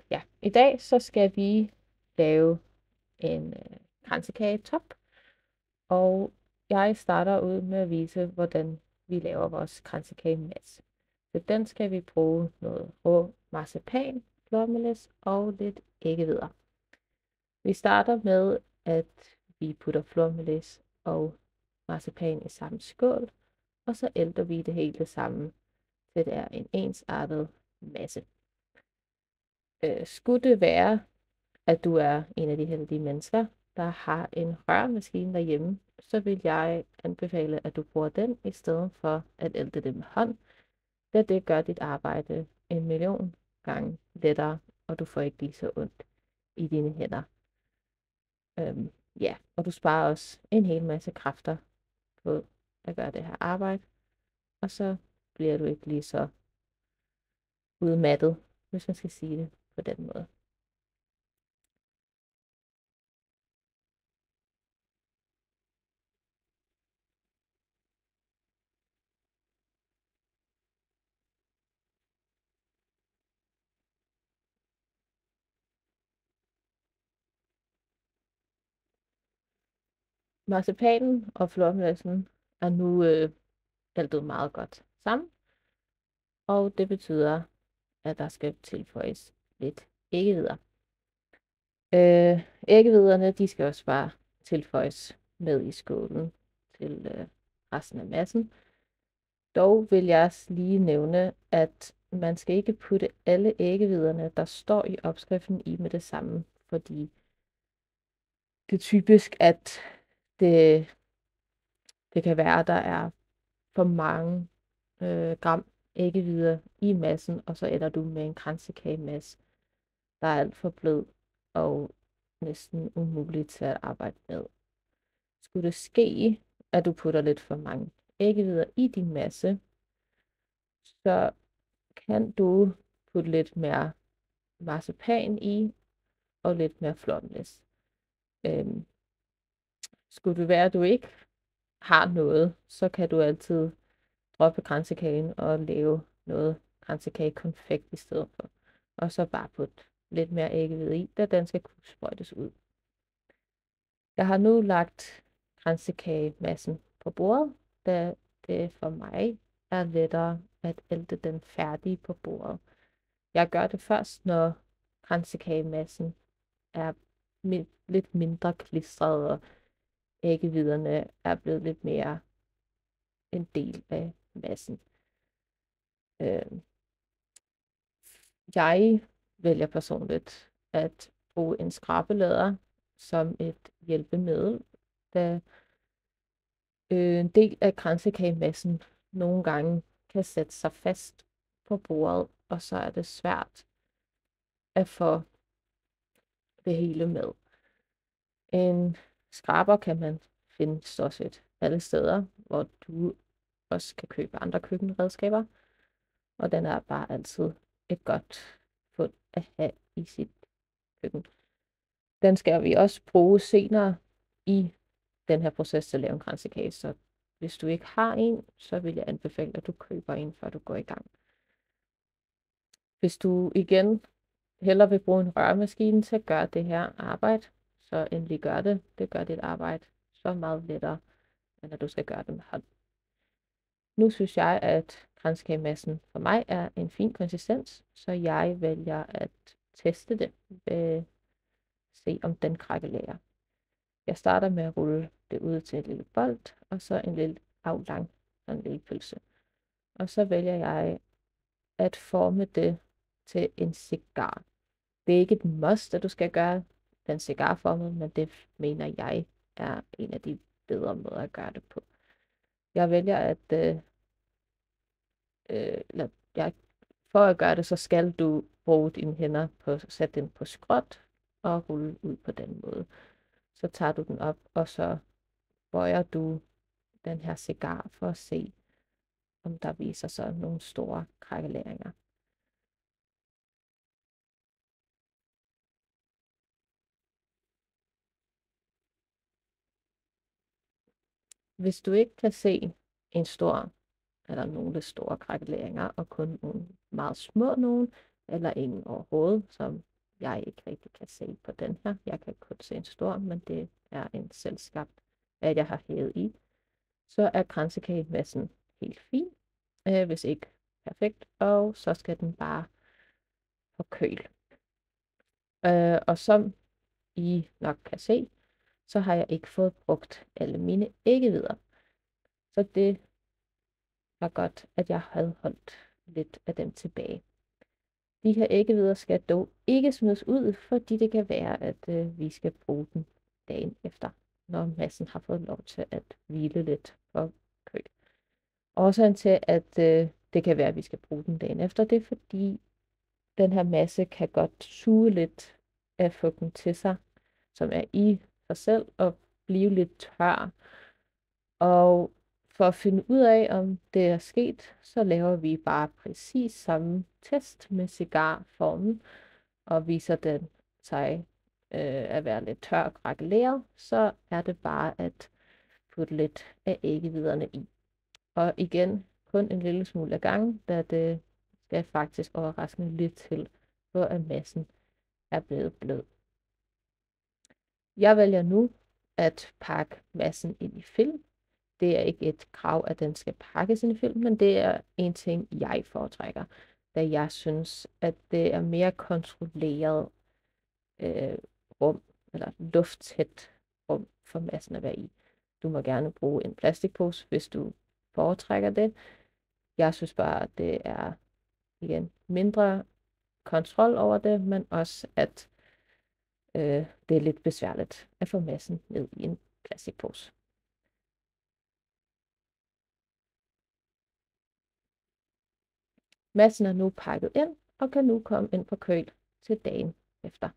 Ja, i dag så skal vi lave en kransekage-top, og jeg starter ud med at vise, hvordan vi laver vores kransekagemasse. Til den skal vi bruge noget rå marcipan, flormelis og lidt æggehvidder. Vi starter med, at vi putter flormelis og marcipan i samme skål, og så ælter vi det hele sammen, til det er en ensartet masse. Skulle det være, at du er en af de heldige mennesker, der har en rørmaskine derhjemme, så vil jeg anbefale, at du bruger den i stedet for at ælte det med hånd, da det gør dit arbejde en million gange lettere, og du får ikke lige så ondt i dine hænder. Ja, og du sparer også en hel masse kræfter på at gøre det her arbejde, og så bliver du ikke lige så udmattet, hvis man skal sige det på den måde. Marcipanen og flormelassen er nu æltet meget godt sammen, og det betyder, at der skal tilføjes lidt æggehvidder. Æggehvidderne, de skal også bare tilføjes med i skålen til resten af massen. Dog vil jeg lige nævne, at man skal ikke putte alle æggehvidderne, der står i opskriften, i med det samme, fordi det er typisk, at det, det kan være, at der er for mange gram æggehvidder i massen, og så ender du med en kransekagemasse, der er alt for blød og næsten umuligt til at arbejde med. Skulle det ske, at du putter lidt for mange æggehvidder i din masse, så kan du putte lidt mere marcipan i og lidt mere flormelis. Skulle det være, at du ikke har noget, så kan du altid droppe kransekagen og lave noget kransekagekonfekt i stedet for. Og så bare putte lidt mere æggehvide i, da den skal kunne sprøjtes ud. Jeg har nu lagt kransekagemassen på bordet, da det for mig er lettere at ælte den færdige på bordet. Jeg gør det først, når kransekagemassen er lidt mindre klistret, og æggehviderne er blevet lidt mere en del af massen. Jeg vælger personligt at bruge en skrabelader som et hjælpemiddel, da en del af kransekagemassen nogle gange kan sætte sig fast på bordet, og så er det svært at få det hele med. En skraber kan man finde stort set alle steder, hvor du også kan købe andre køkkenredskaber, og den er bare altid et godt fund at have i sit køkken. Den skal vi også bruge senere i den her proces til at lave en kransekage, så hvis du ikke har en, så vil jeg anbefale, at du køber en, før du går i gang. Hvis du igen hellere vil bruge en rørmaskine til at gøre det her arbejde, så endelig gør det. Det gør dit arbejde så meget lettere, end at du skal gøre det med hånd. Nu synes jeg, at kransekagemassen for mig er en fin konsistens, så jeg vælger at teste det ved se, om den krakelerer. Jeg starter med at rulle det ud til en lille bold, og så en lille aflang og en lille pølse. Og så vælger jeg at forme det til en cigar. Det er ikke et must, at du skal gøre den cigarformet, men det mener jeg er en af de bedre måder at gøre det på. Jeg vælger at for at gøre det, så skal du bruge dine hænder på at sætte den på skråt og rulle ud på den måde. Så tager du den op, og så bøjer du den her cigar for at se, om der viser sig nogle store krakkeleringer. Hvis du ikke kan se en stor eller nogle store krakkeleringer, og kun nogle meget små nogen, eller ingen overhovedet, som jeg ikke rigtig kan se på den her. Jeg kan kun se en stor, men det er en selvskabt, at jeg har hævet i. Så er kransekagemassen helt fin, hvis ikke perfekt, og så skal den bare på køl. Og som I nok kan se, så har jeg ikke fået brugt alle mine æggehvider. Så det var godt, at jeg havde holdt lidt af dem tilbage. De her æggehvider skal dog ikke smides ud, fordi det kan være, at vi skal bruge den dagen efter, når massen har fået lov til at hvile lidt på køl. Årsagen til, at det kan være, at vi skal bruge den dagen efter, det er fordi, den her masse kan godt suge lidt af fugten til sig, som er i sig selv, og blive lidt tør. Og for at finde ud af, om det er sket, så laver vi bare præcis samme test med cigarformen, og viser den sig at være lidt tør og krakeleret, så er det bare at putte lidt af æggehviderne i. Og igen, kun en lille smule af gangen, da det skal faktisk overraskende lidt til, for at massen er blevet blød. Jeg vælger nu at pakke massen ind i film. Det er ikke et krav, at den skal pakkes ind i film, men det er en ting, jeg foretrækker, da jeg synes, at det er mere kontrolleret rum, eller lufttæt rum for massen at være i. Du må gerne bruge en plastikpose, hvis du foretrækker det. Jeg synes bare, at det er igen mindre kontrol over det, men også at det er lidt besværligt at få massen ned i en plastikpose. Massen er nu pakket ind og kan nu komme ind på køl til dagen efter.